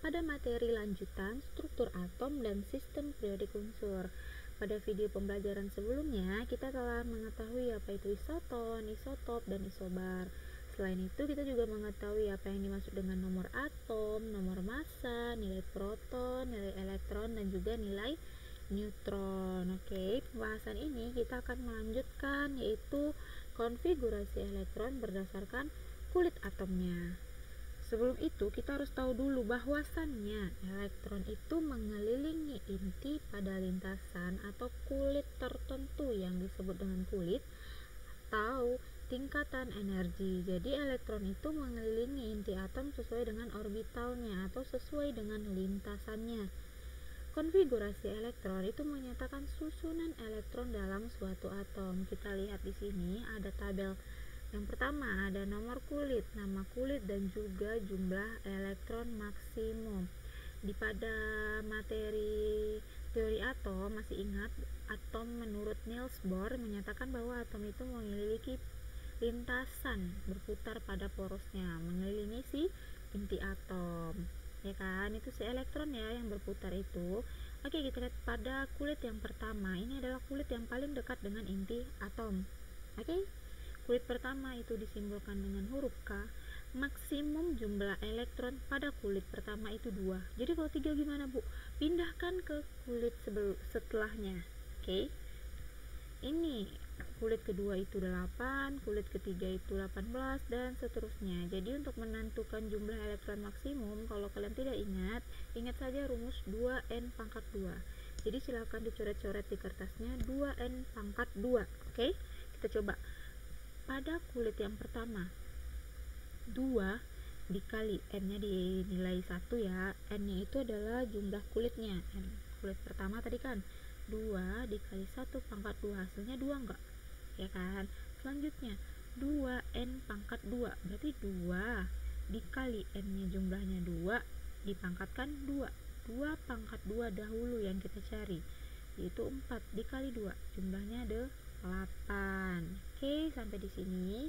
pada materi lanjutan struktur atom dan sistem periodik unsur. Pada video pembelajaran sebelumnya, kita telah mengetahui apa itu isoton, isotop, dan isobar. Selain itu, kita juga mengetahui apa yang dimaksud dengan nomor atom, nomor massa, nilai proton, nilai elektron, dan juga nilai neutron. Oke, pembahasan ini kita akan melanjutkan, yaitu konfigurasi elektron berdasarkan kulit atomnya. Sebelum itu, kita harus tahu dulu bahwasannya elektron itu mengelilingi inti pada lintasan atau kulit tertentu yang disebut dengan kulit atau tingkatan energi. Jadi elektron itu mengelilingi inti atom sesuai dengan orbitalnya atau sesuai dengan lintasannya. Konfigurasi elektron itu menyatakan susunan elektron dalam suatu atom. Kita lihat di sini ada tabel. Yang pertama ada nomor kulit, nama kulit, dan juga jumlah elektron maksimum. Di pada materi teori atom, masih ingat atom menurut Niels Bohr menyatakan bahwa atom itu memiliki lintasan berputar pada porosnya mengelilingi si inti atom, ya kan? Itu si elektron ya yang berputar itu. Oke, kita lihat pada kulit yang pertama. Ini adalah kulit yang paling dekat dengan inti atom. Oke, kulit pertama itu disimbolkan dengan huruf K. Maksimum jumlah elektron pada kulit pertama itu 2. Jadi kalau 3 gimana, Bu? Pindahkan ke kulit setelahnya. Oke. Ini kulit kedua itu 8, kulit ketiga itu 18, dan seterusnya. Jadi untuk menentukan jumlah elektron maksimum, kalau kalian tidak ingat saja rumus 2n pangkat 2. Jadi silakan dicoret-coret di kertasnya 2n pangkat 2. Oke? Kita coba. Pada kulit yang pertama 2 dikali n-nya dinilai 1 ya. N-nya itu adalah jumlah kulitnya. Kulit pertama tadi kan 2 dikali 1 pangkat 2, hasilnya 2 enggak? Ya kan? Selanjutnya 2n pangkat 2, berarti 2 dikali n-nya jumlahnya 2 dipangkatkan 2. 2 pangkat 2 dahulu yang kita cari, yaitu 4 dikali 2 jumlahnya ada 8. Oke, sampai di sini.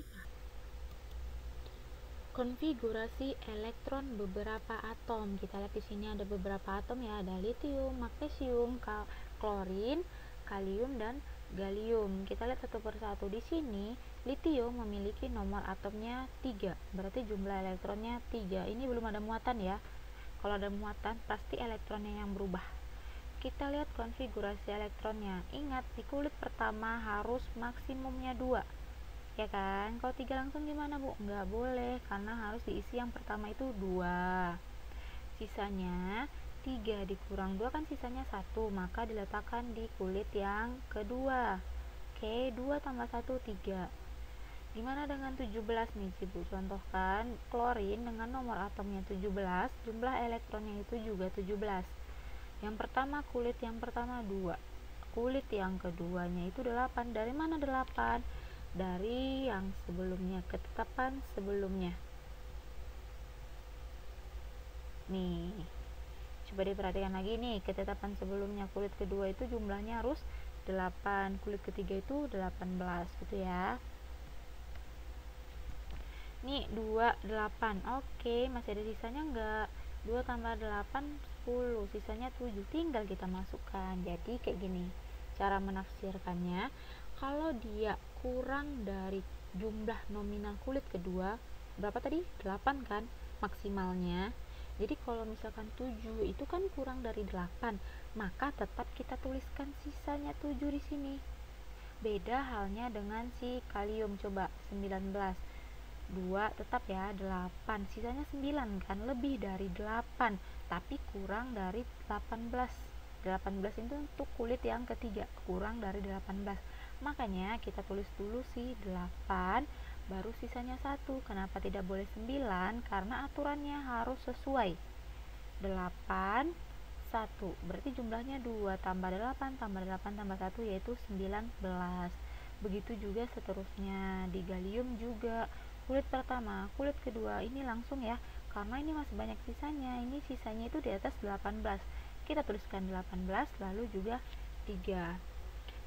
Konfigurasi elektron beberapa atom. Kita lihat di sini ada beberapa atom ya, ada litium, magnesium, klorin, kalium, dan gallium. Kita lihat satu persatu. Di sini litium memiliki nomor atomnya 3, berarti jumlah elektronnya 3. Ini belum ada muatan ya. Kalau ada muatan pasti elektronnya yang berubah. Kita lihat konfigurasi elektronnya. Ingat, di kulit pertama harus maksimumnya 2, ya kan? Kalau 3 langsung gimana, Bu? Nggak boleh, karena harus diisi yang pertama itu 2. Sisanya 3 dikurang 2 kan sisanya 1, maka diletakkan di kulit yang kedua. Oke, 2 tambah 1 3. Gimana dengan 17 nih, Cibu? Contohkan klorin dengan nomor atomnya 17, jumlah elektronnya itu juga 17. Yang pertama, kulit yang pertama 2, kulit yang keduanya itu 8. Dari mana 8? Dari yang sebelumnya, ketetapan sebelumnya. Nih, coba diperhatikan lagi nih, ketetapan sebelumnya kulit kedua itu jumlahnya harus 8, kulit ketiga itu 18 gitu ya. Nih 2, 8. Oke, masih ada sisanya enggak? 2 tambah 8 10, sisanya 7, tinggal kita masukkan. Jadi kayak gini cara menafsirkannya. Kalau dia kurang dari jumlah nominal kulit kedua, berapa tadi? 8 kan maksimalnya. Jadi kalau misalkan 7 itu kan kurang dari 8, maka tetap kita tuliskan sisanya 7 di sini. Beda halnya dengan si kalium, coba 19. 2 tetap ya 8, sisanya 9 kan, lebih dari 8 tapi kurang dari 18. 18 itu untuk kulit yang ketiga, kurang dari 18, makanya kita tulis dulu si 8 baru sisanya 1. Kenapa tidak boleh 9? Karena aturannya harus sesuai 8 1, berarti jumlahnya 2 tambah 8 tambah 8 tambah 1 yaitu 19. Begitu juga seterusnya di gallium juga. Kulit pertama, kulit kedua, ini langsung ya, karena ini masih banyak sisanya. Ini sisanya itu di atas 18. Kita tuliskan 18 lalu juga 3.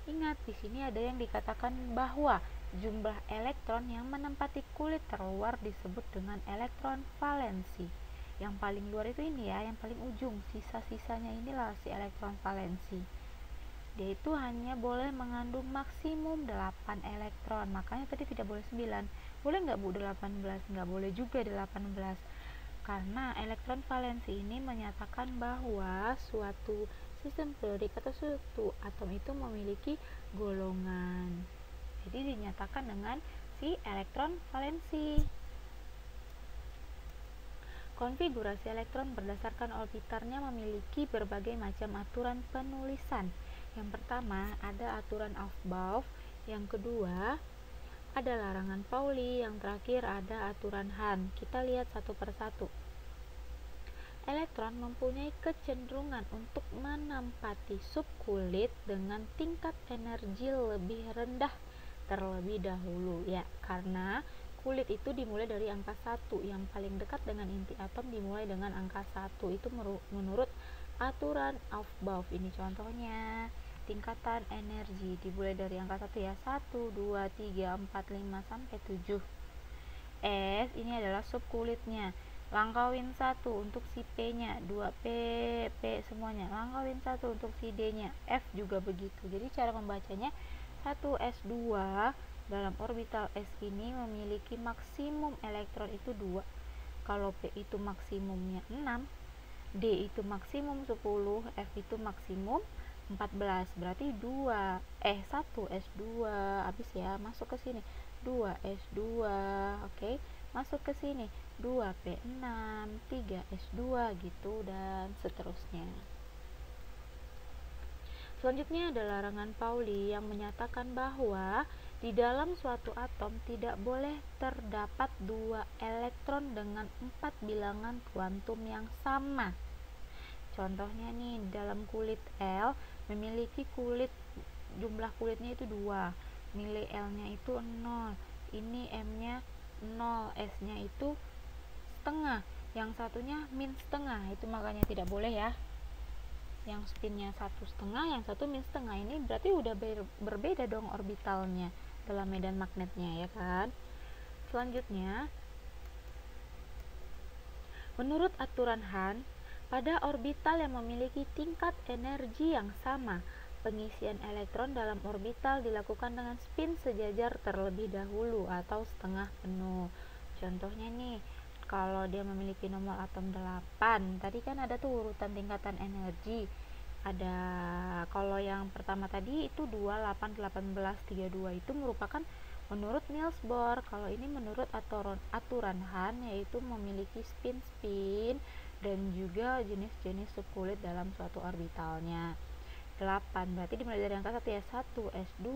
Ingat, di sini ada yang dikatakan bahwa jumlah elektron yang menempati kulit terluar disebut dengan elektron valensi. Yang paling luar itu ini ya, yang paling ujung. Sisa-sisanya inilah si elektron valensi. Dia itu hanya boleh mengandung maksimum 8 elektron. Makanya tadi tidak boleh 9. Boleh nggak Bu 18? Nggak boleh juga 18. Karena elektron valensi ini menyatakan bahwa suatu sistem periodik atau suatu atom itu memiliki golongan. Jadi dinyatakan dengan si elektron valensi. Konfigurasi elektron berdasarkan orbitalnya memiliki berbagai macam aturan penulisan. Yang pertama ada aturan Aufbau, yang kedua ada larangan Pauli, yang terakhir ada aturan Hahn. Kita lihat satu persatu. Elektron mempunyai kecenderungan untuk menempati subkulit dengan tingkat energi lebih rendah terlebih dahulu, ya, karena kulit itu dimulai dari angka 1, yang paling dekat dengan inti atom dimulai dengan angka 1. Itu menurut aturan Aufbau. Ini contohnya. Tingkatan energi dimulai dari angka 1 ya, 1, 2, 3, 4, 5 sampai 7. S ini adalah subkulitnya. Langkauin 1 untuk si P nya, 2P, P semuanya. Langkauin 1 untuk si D nya, F juga begitu. Jadi cara membacanya 1s2 dalam orbital S ini memiliki maksimum elektron itu 2. Kalau P itu maksimumnya 6, D itu maksimum 10, F itu maksimum 14. Berarti 1s2 habis ya, masuk ke sini 2s2. Oke, masuk ke sini 2p6, 3s2 gitu dan seterusnya. Selanjutnya ada larangan Pauli yang menyatakan bahwa di dalam suatu atom tidak boleh terdapat 2 elektron dengan 4 bilangan kuantum yang sama. Contohnya nih, dalam kulit L memiliki jumlah kulitnya itu 2, nilai L-nya itu 0, ini M-nya 0, S-nya itu setengah, yang satunya min setengah. Itu makanya tidak boleh ya. Yang spinnya 1,5, yang satu min setengah. Ini berarti udah berbeda dong orbitalnya dalam medan magnetnya, ya kan? Selanjutnya, menurut aturan Hahn, pada orbital yang memiliki tingkat energi yang sama, pengisian elektron dalam orbital dilakukan dengan spin sejajar terlebih dahulu atau setengah penuh. Contohnya nih, kalau dia memiliki nomor atom 8, tadi kan ada tuh urutan tingkatan energi. Ada, kalau yang pertama tadi itu 2, 8, 18, 32 itu merupakan menurut Niels Bohr. Kalau ini menurut aturan Hahn, yaitu memiliki spin-spin dan juga jenis-jenis subkulit dalam suatu orbitalnya. 8 berarti dimulai dari angka 1 ya, 1s2,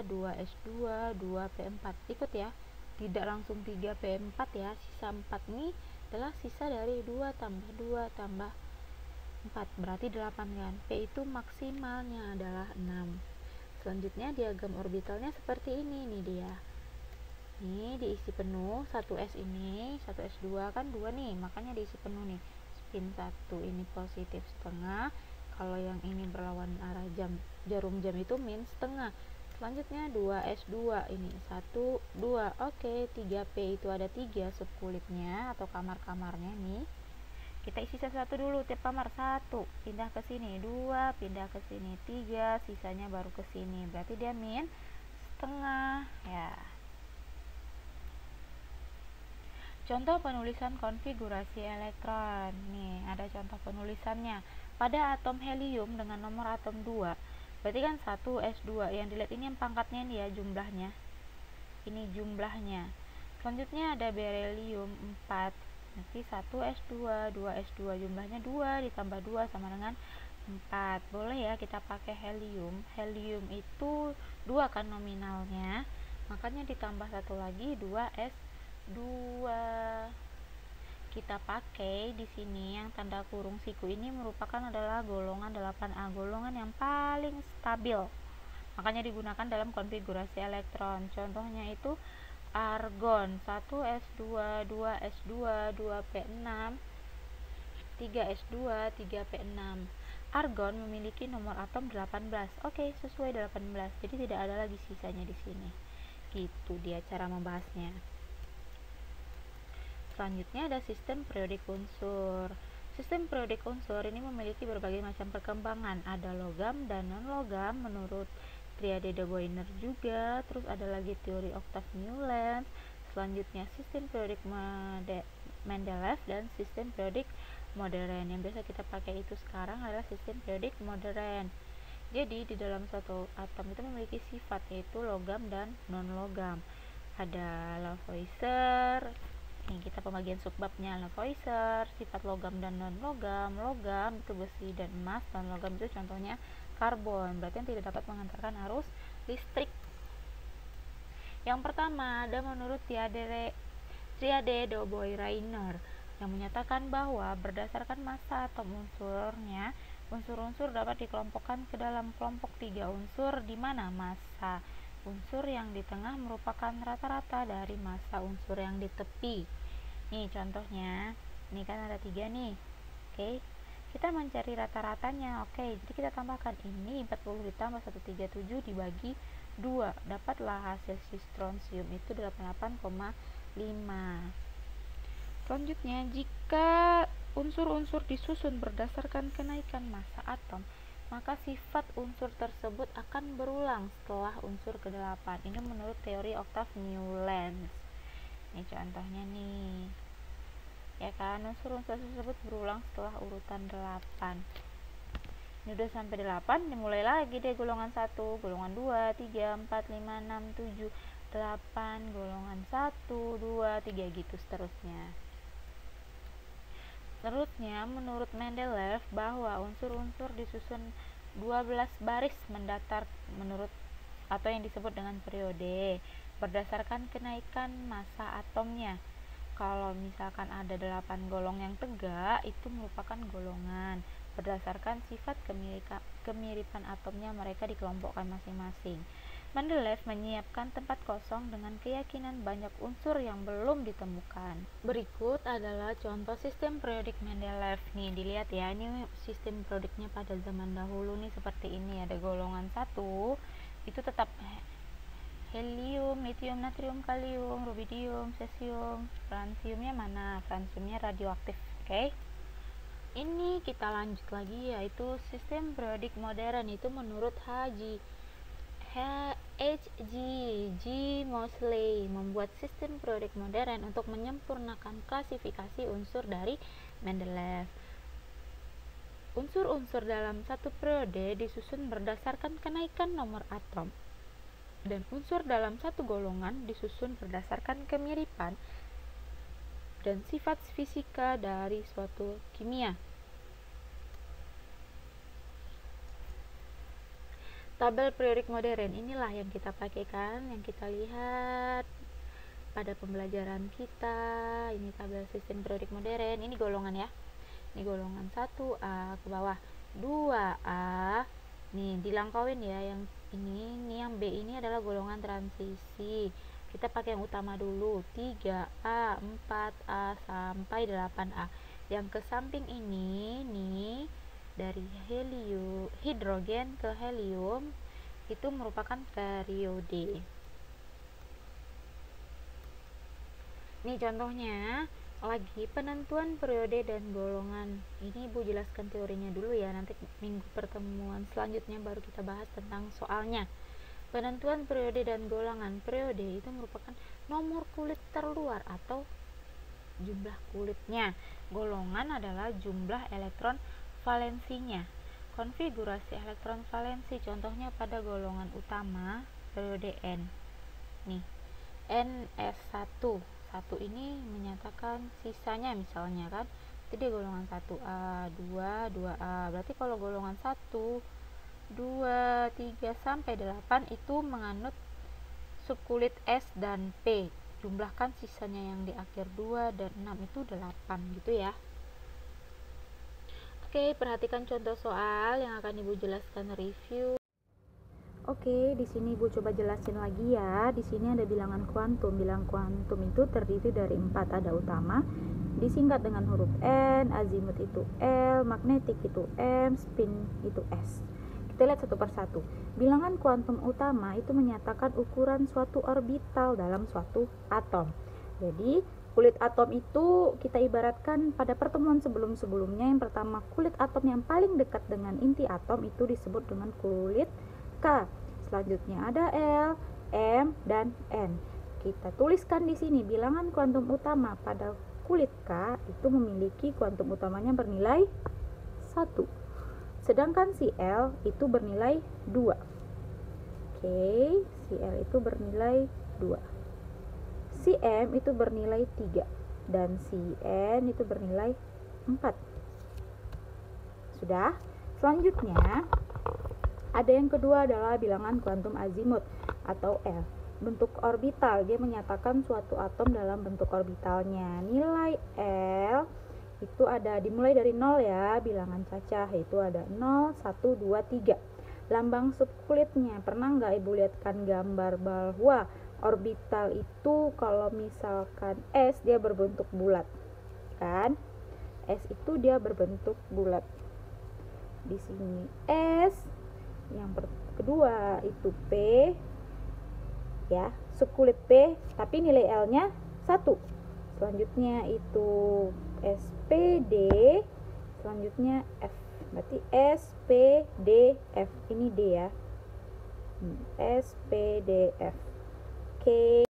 2s2, 2p4. Ikut ya, tidak langsung 3p4 ya. Sisa 4 ini adalah sisa dari 2 tambah 2 tambah 4, berarti 8 kan. P itu maksimalnya adalah 6. Selanjutnya diagram orbitalnya seperti ini nih dia. Ini diisi penuh, 1s ini, 1s2 kan 2 nih, makanya diisi penuh nih. Spin 1 ini positif setengah. Kalau yang ini berlawan arah jarum jam itu min setengah. Selanjutnya 2s2 ini 1, 2. Oke, 3p itu ada 3 subkulitnya atau kamar-kamarnya nih. Kita isi satu-satu dulu, tiap kamar 1, pindah ke sini 2, pindah ke sini 3, sisanya baru ke sini. Berarti dia min setengah ya. Contoh penulisan konfigurasi elektron. Nih, ada contoh penulisannya. Pada atom helium dengan nomor atom 2, berarti kan 1s2. Yang dilihat ini yang pangkatnya nih ya, jumlahnya. Ini jumlahnya. Selanjutnya ada berelium 4. Nanti 1s2, 2s2, jumlahnya 2 ditambah 2 sama dengan 4. Boleh ya kita pakai helium. Helium itu 2 kan nominalnya. Makanya ditambah satu lagi 2s2. Kita pakai di sini yang tanda kurung siku ini merupakan adalah golongan 8A, golongan yang paling stabil. Makanya digunakan dalam konfigurasi elektron. Contohnya itu argon 1s2, 2s2, 2p6, 3s2, 3p6. Argon memiliki nomor atom 18. Oke, sesuai 18. Jadi tidak ada lagi sisanya di sini. Gitu dia cara membahasnya. Selanjutnya ada sistem periodik unsur. Sistem periodik unsur ini memiliki berbagai macam perkembangan. Ada logam dan non-logam menurut triade de Boyner juga. Terus ada lagi teori oktav Newlands. Selanjutnya sistem periodik Mendeleev dan sistem periodik modern. Yang biasa kita pakai itu sekarang adalah sistem periodik modern. Jadi di dalam suatu atom itu memiliki sifat, yaitu logam dan non-logam. Ada Lavoisier. Nih kita pembagian subbabnya. Lavoisier, sifat logam dan non-logam. Logam itu besi dan emas, non-logam itu contohnya karbon, berarti yang tidak dapat mengantarkan arus listrik. Yang pertama ada menurut triade de Boyer-Reiner yang menyatakan bahwa berdasarkan massa atom unsurnya, unsur-unsur dapat dikelompokkan ke dalam kelompok 3 unsur, di mana massa unsur yang di tengah merupakan rata-rata dari massa unsur yang di tepi. Nih contohnya, ini kan ada 3 nih. Oke, kita mencari rata-ratanya. Oke, jadi kita tambahkan ini 40 ditambah 137 dibagi 2, dapatlah hasil strontium itu 88,5. Selanjutnya, jika unsur-unsur disusun berdasarkan kenaikan massa atom, maka sifat unsur tersebut akan berulang setelah unsur ke-8. Ini menurut teori oktav Newlands. Ini contohnya nih. Ya kan, unsur-unsur tersebut berulang setelah urutan 8. Ini udah sampai 8, dimulai lagi deh golongan 1, golongan 2, 3, 4, 5, 6, 7, 8, golongan 1, 2, 3 gitu seterusnya. Selanjutnya, menurut Mendeleev bahwa unsur-unsur disusun 12 baris mendatar menurut atau yang disebut dengan periode berdasarkan kenaikan massa atomnya. Kalau misalkan ada 8 golong yang tegak, itu merupakan golongan. Berdasarkan sifat kemiripan atomnya, mereka dikelompokkan masing-masing. Mendeleev menyiapkan tempat kosong dengan keyakinan banyak unsur yang belum ditemukan. Berikut adalah contoh sistem periodik Mendeleev. Nih dilihat ya, ini sistem periodiknya pada zaman dahulu nih seperti ini. Ada golongan 1 itu tetap helium, lithium, natrium, kalium, rubidium, cesium. Franciumnya mana? Franciumnya radioaktif. Oke. Ini kita lanjut lagi, yaitu sistem periodik modern itu menurut H.G. Moseley membuat sistem periodik modern untuk menyempurnakan klasifikasi unsur dari Mendeleev. Unsur-unsur dalam satu periode disusun berdasarkan kenaikan nomor atom, dan unsur dalam satu golongan disusun berdasarkan kemiripan dan sifat fisika dari suatu kimia. Tabel periodik modern inilah yang kita pakaikan, yang kita lihat pada pembelajaran kita. Ini tabel sistem periodik modern. Ini golongan ya. Ini golongan 1A ke bawah, 2A. Nih dilangkauin ya, yang ini yang B ini adalah golongan transisi. Kita pakai yang utama dulu, 3A, 4A sampai 8A. Yang ke samping ini nih, dari hidrogen ke helium itu merupakan periode. Nih contohnya lagi penentuan periode dan golongan. Ini Ibu jelaskan teorinya dulu ya, nanti minggu pertemuan selanjutnya baru kita bahas tentang soalnya. Penentuan periode dan golongan. Periode itu merupakan nomor kulit terluar atau jumlah kulitnya. Golongan adalah jumlah elektron valensinya. Konfigurasi elektron valensi contohnya pada golongan utama periode N. Nih, NS1. 1 ini menyatakan sisanya misalnya kan. Jadi golongan 1A, 2, 2A. Berarti kalau golongan 1, 2, 3 sampai 8 itu menganut subkulit S dan P. Jumlahkan sisanya yang di akhir 2 dan 6 itu 8 gitu ya. Oke, perhatikan contoh soal yang akan Ibu jelaskan review. Oke, di sini Ibu coba jelasin lagi ya. Di sini ada bilangan kuantum. Bilangan kuantum itu terdiri dari 4, ada utama, disingkat dengan huruf N, azimut itu L, magnetik itu M, spin itu S. Kita lihat satu persatu. Bilangan kuantum utama itu menyatakan ukuran suatu orbital dalam suatu atom. Jadi, Kulit atom itu kita ibaratkan pada pertemuan sebelum-sebelumnya. Yang pertama, kulit atom yang paling dekat dengan inti atom itu disebut dengan kulit K. Selanjutnya ada L, M, dan N. Kita tuliskan di sini bilangan kuantum utama pada kulit K itu memiliki kuantum utamanya bernilai 1. Sedangkan si L itu bernilai 2. Oke, si L itu bernilai 2. Si M itu bernilai 3 dan si N itu bernilai 4. Sudah? Selanjutnya ada yang kedua adalah bilangan kuantum azimut atau L. Bentuk orbital, dia menyatakan suatu atom dalam bentuk orbitalnya. Nilai L itu ada dimulai dari 0 ya, bilangan cacah itu ada 0, 1, 2, 3. Lambang subkulitnya, pernah nggak Ibu lihatkan gambar bahwa orbital itu kalau misalkan S dia berbentuk bulat kan, S itu dia berbentuk bulat. Di sini S, yang kedua itu P ya, subkulit P tapi nilai L nya 1. Selanjutnya itu SPD, selanjutnya F, berarti SPDF, ini D ya, SPDF. Oke.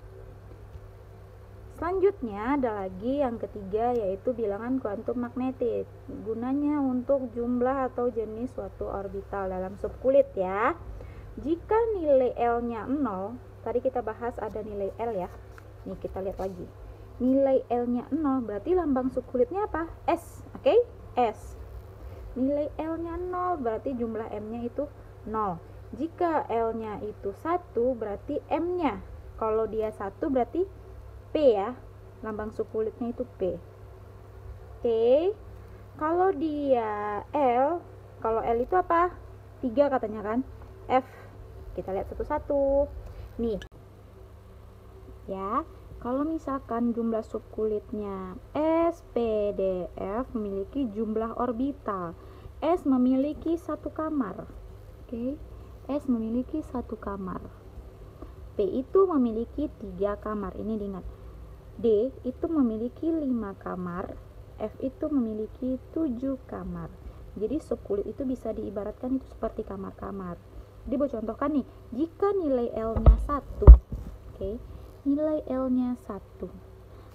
Selanjutnya ada lagi yang ketiga yaitu bilangan kuantum magnetik. Gunanya untuk jumlah atau jenis suatu orbital dalam subkulit ya. Jika nilai L-nya 0, tadi kita bahas ada nilai L ya. Nih kita lihat lagi. Nilai L-nya 0 berarti lambang subkulitnya apa? S. Oke? S. Nilai L-nya 0 berarti jumlah M-nya itu 0. Jika L-nya itu 1 berarti M-nya, kalau dia 1 berarti P ya, lambang subkulitnya itu P. Oke. Kalau dia L, kalau L itu apa? 3 katanya kan? F. Kita lihat satu-satu. Nih. Ya, kalau misalkan jumlah subkulitnya S, P, D, F memiliki jumlah orbital. S memiliki 1 kamar. Oke. S memiliki 1 kamar. P itu memiliki 3 kamar, ini diingat. D itu memiliki 5 kamar, F itu memiliki 7 kamar. Jadi subkulit itu bisa diibaratkan itu seperti kamar-kamar. Jadi boleh contohkan nih, jika nilai L-nya 1, oke, nilai L-nya 1.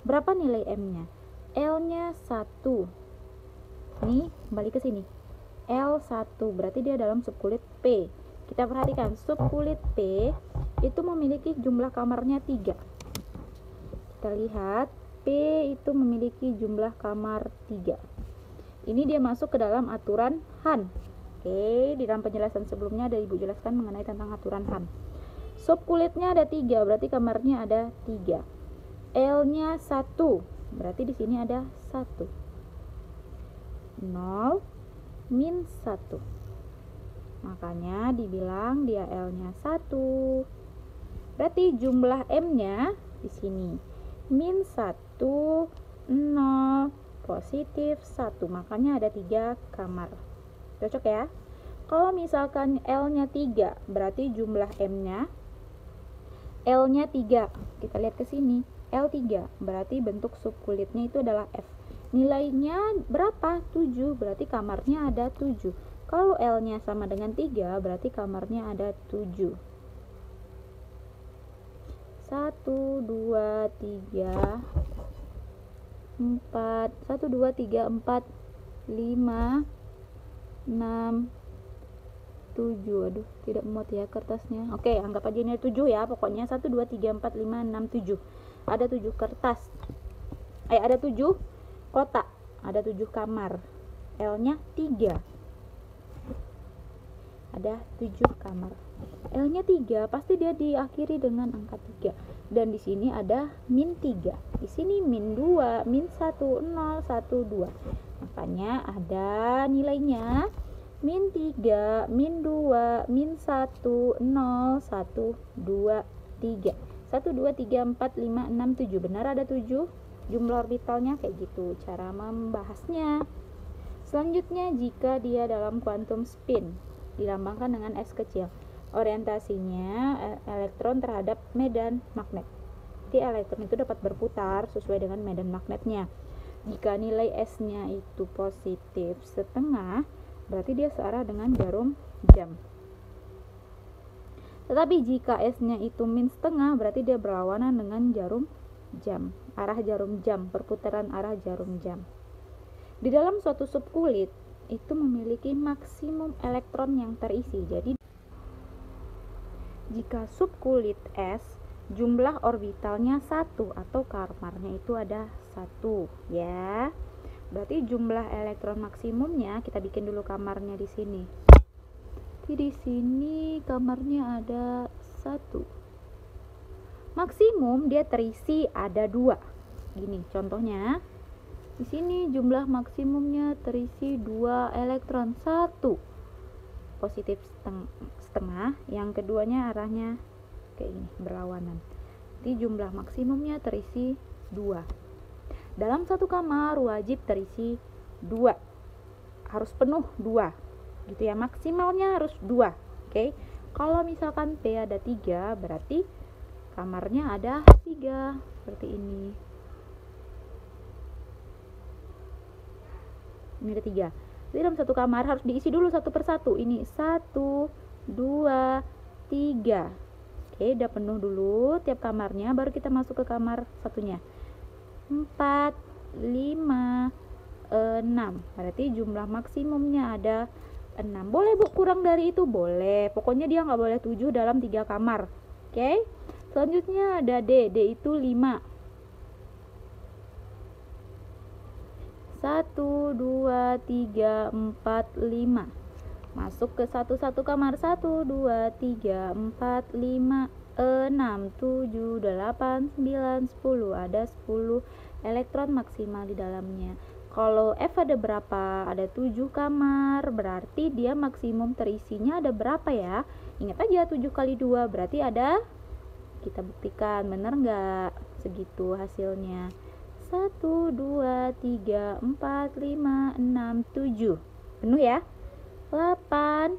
Berapa nilai M-nya? L-nya 1. Nih, kembali ke sini. L1 berarti dia dalam subkulit P. Kita perhatikan subkulit P itu memiliki jumlah kamarnya 3. Kita lihat P itu memiliki jumlah kamar 3. Ini dia masuk ke dalam aturan Han. Oke, di dalam penjelasan sebelumnya ada Ibu jelaskan mengenai tentang aturan Han. Subkulitnya ada 3, berarti kamarnya ada 3. L-nya 1, berarti di sini ada 1. 0 min 1. Makanya dibilang dia L-nya 1. Berarti jumlah M-nya di sini min 1, 0, positif 1. Makanya ada 3 kamar. Cocok ya? Kalau misalkan L-nya 3, berarti jumlah M-nya L-nya 3. Kita lihat ke sini. L3, berarti bentuk subkulitnya itu adalah F. Nilainya berapa? 7, berarti kamarnya ada 7. Kalau L-nya sama dengan 3, berarti kamarnya ada 7. 1, 2, 3, 4. 1, 2, 3, 4, 5, 6, 7. Aduh, tidak muat ya kertasnya. Oke, anggap aja ini 7 ya. Pokoknya 1, 2, 3, 4, 5, 6, 7. Ada 7 kertas. Ada 7 kotak. Ada 7 kamar. L-nya 3. Ada 7 kamar. L-nya 3, pasti dia diakhiri dengan angka 3. Dan di sini ada min 3. Di sini min 2, min 1, 0, 1, 2. Makanya ada nilainya min 3, min 2, min 1, 0, 1, 2, 3. 1, 2, 3, 4, 5, 6, 7. Benar ada 7 jumlah orbitalnya, kayak gitu cara membahasnya. Selanjutnya, jika dia dalam kuantum spin, dilambangkan dengan S kecil. Orientasinya elektron terhadap medan magnet. berarti elektron itu dapat berputar sesuai dengan medan magnetnya. Jika nilai S-nya itu positif setengah, berarti dia searah dengan jarum jam. Tetapi jika S-nya itu min setengah, berarti dia berlawanan dengan jarum jam, arah jarum jam, perputaran arah jarum jam. Di dalam suatu subkulit itu memiliki maksimum elektron yang terisi. Jadi jika subkulit S jumlah orbitalnya 1 atau kamarnya itu ada 1 ya. Berarti jumlah elektron maksimumnya, kita bikin dulu kamarnya di sini. Di sini kamarnya ada 1. Maksimum dia terisi ada 2. Gini contohnya. Di sini jumlah maksimumnya terisi 2 elektron, 1 positif setengah, yang keduanya arahnya kayak ini, berlawanan. Jadi jumlah maksimumnya terisi 2. Dalam satu kamar wajib terisi 2, harus penuh 2 gitu ya, maksimalnya harus 2. Oke. Kalau misalkan P ada 3, berarti kamarnya ada 3 seperti ini. Ini ada 3. Jadi dalam satu kamar harus diisi dulu satu persatu. Ini 1, 2, 3. Oke, udah penuh dulu tiap kamarnya, baru kita masuk ke kamar satunya. 4, 5, 6. Berarti jumlah maksimumnya ada 6. Boleh Bu kurang dari itu? Boleh. Pokoknya dia nggak boleh 7 dalam 3 kamar. Oke. Selanjutnya ada D. D itu 5. 1, 2, 3, 4, 5. Masuk ke satu kamar. 1, 2, 3, 4, 5, 6, 7, 8, 9, 10. Ada 10 elektron maksimal di dalamnya. Kalau F ada berapa? Ada 7 kamar. Berarti dia maksimum terisinya ada berapa ya? Ingat aja 7 kali 2 berarti ada, kita buktikan bener nggak segitu hasilnya. 1, 2, 3, 4, 5, 6, 7. Penuh ya? 8,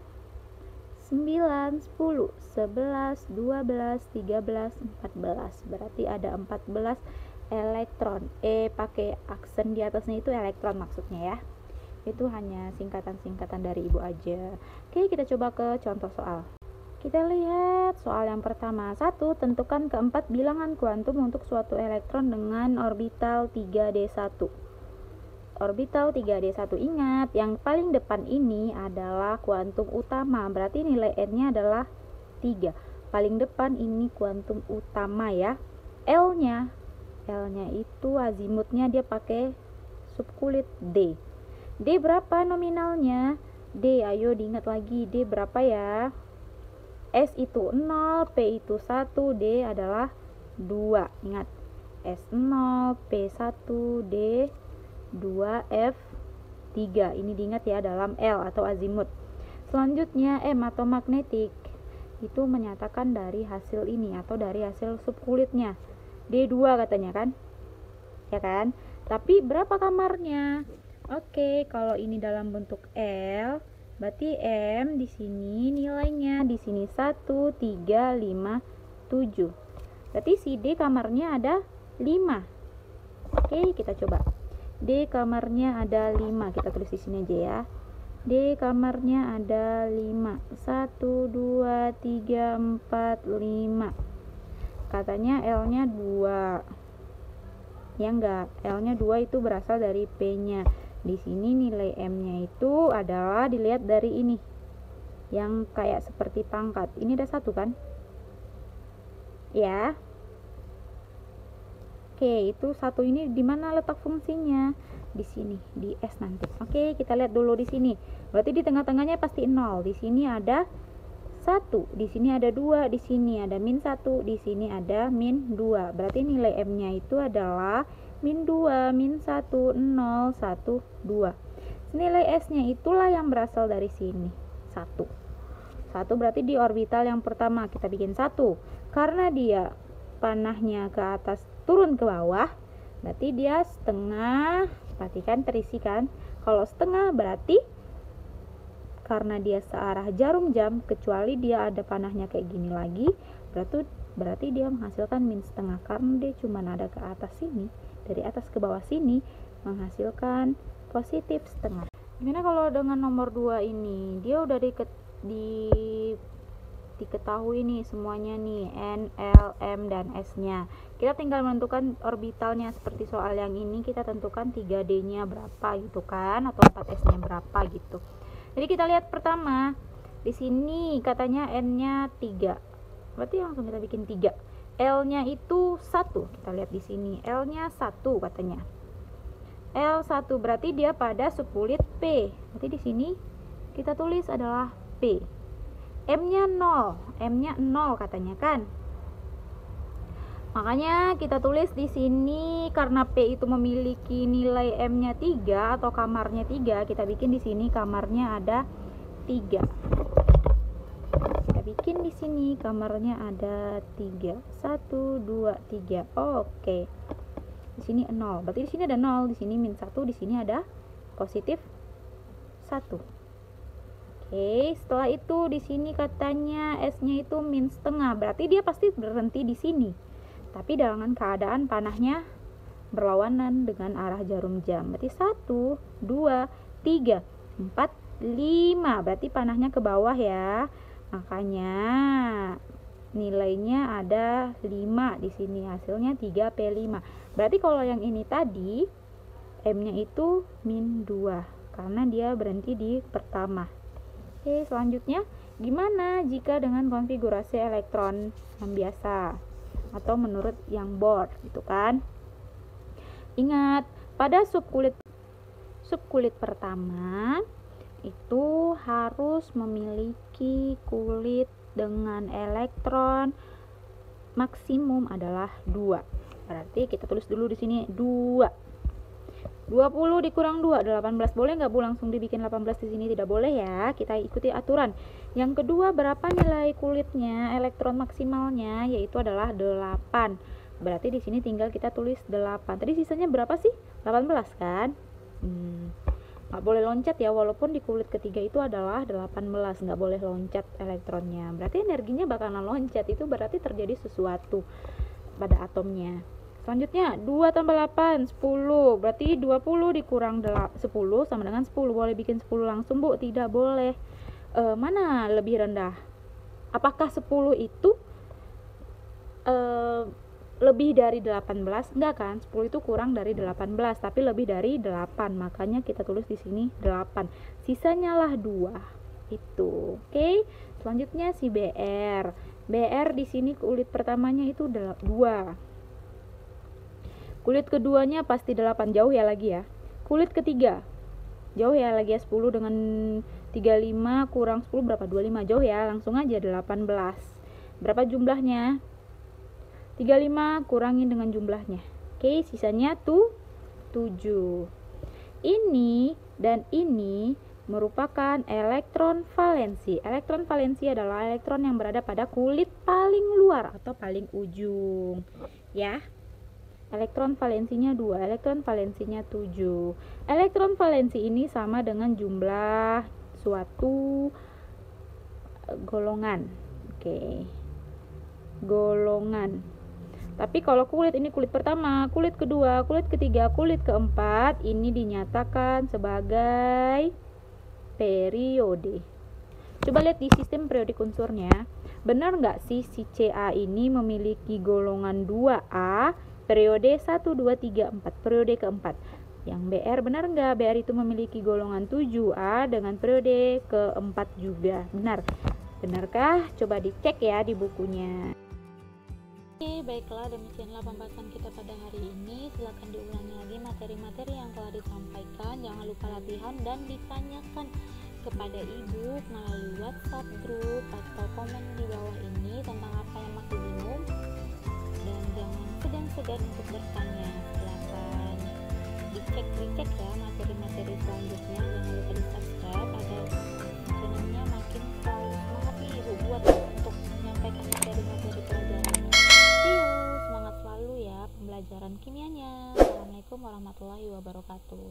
9, 10, 11, 12, 13, 14. Berarti ada 14 elektron. Pakai aksen di atasnya itu elektron maksudnya ya. Itu hanya singkatan-singkatan dari Ibu aja. Oke, kita coba ke contoh soal. Kita lihat soal yang pertama. 1. Tentukan keempat bilangan kuantum untuk suatu elektron dengan orbital 3d1. Orbital 3d1. Ingat, yang paling depan ini adalah kuantum utama. Berarti nilai n-nya adalah 3. Paling depan ini kuantum utama ya. L-nya itu azimutnya dia pakai subkulit D. D berapa nominalnya? D, ayo diingat lagi. D berapa ya? S itu 0, P itu 1, D adalah 2. Ingat, S0, P1, D 2, F3. Ini diingat ya dalam L atau azimut. Selanjutnya M atau magnetik. Itu menyatakan dari hasil ini atau dari hasil subkulitnya. D2 katanya kan? Ya kan? Tapi berapa kamarnya? Oke, kalau ini dalam bentuk L, berarti M di sini nilainya di sini 1, 3, 5, 7. Berarti si D kamarnya ada 5. Oke, kita coba. D kamarnya ada 5. Kita tulis di sini aja ya. D kamarnya ada 5. 1, 2, 3, 4, 5. Katanya L-nya 2. Ya enggak? L-nya 2 itu berasal dari P-nya. Di sini nilai M-nya itu adalah dilihat dari ini. Yang kayak seperti pangkat. Ini ada 1 kan? Ya. Oke, itu 1 ini di mana letak fungsinya? Di sini, di S nanti. Oke, kita lihat dulu di sini. Berarti di tengah-tengahnya pasti 0. Di sini ada 1, di sini ada 2, di sini ada min 1, di sini ada min 2. Berarti nilai M-nya itu adalah min 2, min 1, 0, 1, 2. Nilai S-nya itulah yang berasal dari sini, 1. 1 berarti di orbital yang pertama, kita bikin 1. Karena dia panahnya ke atas turun ke bawah, berarti dia setengah. Perhatikan terisi kan? Kalau setengah berarti karena dia searah jarum jam, kecuali dia ada panahnya kayak gini lagi, berarti dia menghasilkan min setengah, karena dia cuma ada ke atas sini, dari atas ke bawah sini menghasilkan positif setengah. Gimana kalau dengan nomor 2 ini? Dia udah diketahui nih semuanya nih, N, L, M, dan S nya. Kita tinggal menentukan orbitalnya. Seperti soal yang ini kita tentukan 3D nya berapa gitu kan, atau 4S nya berapa gitu. Jadi kita lihat pertama, di sini katanya N nya 3, berarti langsung kita bikin 3. L nya itu 1, kita lihat di sini L nya 1 katanya. L1 berarti dia pada subkulit P, berarti di sini kita tulis adalah P. M-nya 0, M-nya 0 katanya kan. Makanya kita tulis di sini karena P itu memiliki nilai M-nya 3 atau kamarnya 3, kita bikin di sini kamarnya ada 3. Kita bikin di sini kamarnya ada 3. 1 2 3. Oke. Di sini 0. Berarti di sini ada 0, di sini min 1, di sini ada positif 1. Oke, setelah itu di sini katanya S-nya itu min setengah, berarti dia pasti berhenti di sini. Tapi dengan keadaan panahnya berlawanan dengan arah jarum jam. Berarti 1, 2, 3, 4, 5. Berarti panahnya ke bawah ya. Makanya nilainya ada 5 di sini. Hasilnya 3P5. Berarti kalau yang ini tadi M-nya itu min 2 karena dia berhenti di pertama. Oke, selanjutnya gimana jika dengan konfigurasi elektron yang biasa atau menurut yang Bohr gitu kan. Ingat, pada subkulit pertama itu harus memiliki kulit dengan elektron maksimum adalah 2. Berarti kita tulis dulu di sini 2. 20 dikurang 2, 18. Boleh nggak Bu langsung dibikin 18 di sini? Tidak boleh ya. Kita ikuti aturan. Yang kedua, berapa nilai kulitnya, elektron maksimalnya, yaitu adalah 8. Berarti di sini tinggal kita tulis 8. Tadi sisanya berapa sih? 18 kan? Nggak boleh loncat ya, walaupun di kulit ketiga itu adalah 18. Nggak boleh loncat elektronnya. Berarti energinya bakalan loncat. Itu berarti terjadi sesuatu pada atomnya. Selanjutnya 2 tambah 8, 10. Berarti 20 dikurang 10 sama dengan 10. Boleh bikin 10 langsung Bu? Tidak boleh. Mana lebih rendah? Apakah 10 itu lebih dari 18? Enggak kan? 10 itu kurang dari 18, tapi lebih dari 8. Makanya kita tulis di sini 8. Sisanya lah 2. Itu. Oke. Selanjutnya si BR. BR di sini kulit pertamanya itu 2. Kulit keduanya pasti 8, jauh ya lagi ya. Kulit ketiga jauh ya lagi ya, 10 dengan 35 kurang 10 berapa? 25, jauh ya, langsung aja 18. Berapa jumlahnya? 35 kurangin dengan jumlahnya. Oke, sisanya tuh 7. Ini dan ini merupakan elektron valensi. Elektron valensi adalah elektron yang berada pada kulit paling luar atau paling ujung ya. Elektron valensinya 2, elektron valensinya 7. Elektron valensi ini sama dengan jumlah suatu golongan. Oke. Golongan. Tapi kalau kulit ini kulit pertama, kulit kedua, kulit ketiga, kulit keempat, ini dinyatakan sebagai periode. Coba lihat di sistem periodik unsurnya. Benar nggak sih si Ca ini memiliki golongan 2A? Periode 1, 2, 3, 4, periode keempat. Yang BR benar nggak? BR itu memiliki golongan 7A dengan periode keempat juga. Benar. Benarkah? Coba dicek ya di bukunya. Oke, baiklah, demikianlah pembahasan kita pada hari ini. Silakan diulangi lagi materi-materi yang telah disampaikan. Jangan lupa latihan dan ditanyakan kepada ibu melalui WhatsApp grup atau komen di bawah ini tentang apa yang masih bingung. Dan jangan segan-segan untuk bertanya. Silakan dicek ya materi-materi selanjutnya. Jangan lupa di subscribe agar channelnya makin selalu semangat nih ibu buat untuk menyampaikan materi-materi pelajarannya. See you, semangat selalu ya pembelajaran kimianya. Assalamualaikum warahmatullahi wabarakatuh.